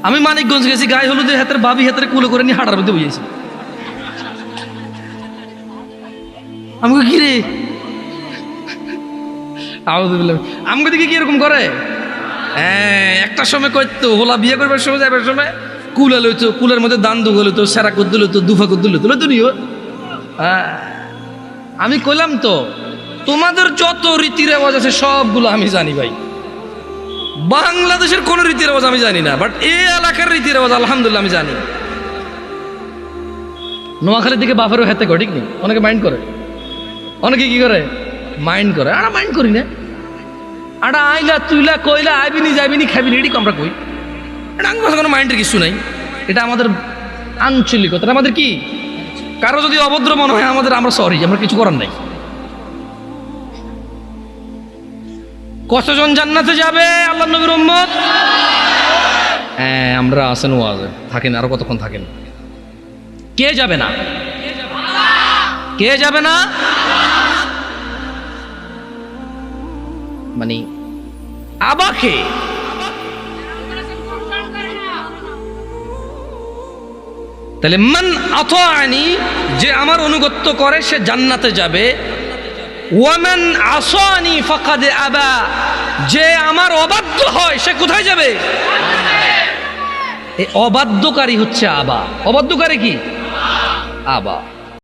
আমি মানিকগঞ্জ গেছি, গায়ে হলুদে হাতের ভাবি হাতের কুলো করে নিয়ে হাঁটার মধ্যে বুঝেছি। আমি কি রে আমাকে দিকে কি এরকম করে? হ্যাঁ, একটা সময় করতো হোলা বিয়ে করবার সময় যাবার সময় কুলা লইতো, কুলের মধ্যে দান দুগো লইতো, সেরা কুদ্দু লইতো, দুফা কুদ্দু লইতো, লইতো নিও। হ্যাঁ, আমি কইলাম তো তোমাদের যত রীতি রেওয়াজ আছে সবগুলো আমি জানি ভাই। বাংলাদেশের কোন রীতি রেওয়াজ আমি জানি না, বাট এই এলাকার রীতি রেওয়াজ আলহামদুলিল্লাহ আমি জানি। নোয়াখালীর দিকে বাপেরও হাতে করে, ঠিক নেই? অনেকে মাইন্ড করে, অনেকে কি করে মাইন্ড করে। আমরা মাইন্ড করি না। আটা আইলা তুইলা কইলা আইবিনি যাইবিনি খাবিনি এটি আমরা কই, এটা আমার কোনো মাইন্ডের কিছু নাই। এটা আমাদের আঞ্চলিকতা, আমাদের কি কারো যদি অভদ্র মনে হয় আমাদের, আমরা সরি, আমরা কিছু করার নাই। কতজন জান্নাতে যাবে আল্লাহ নবীর উম্মত? হ্যাঁ, আমরা আছেন ওয়াজে থাকেন, আরো কতক্ষণ থাকেন। কে যাবে না? কে যাবে না? মানে আবাকে তাহলে মান আতাআনি, যে আমার অনুগত্য করে সে জান্নাতে যাবে। ওয়ামান আসানি ফাকাদ আবা, যে আমার অবাধ্য হয় সে কোথায় যাবে? এই অবাধ্যকারী হচ্ছে আবা। অবাধ্যকারী কি? আবা।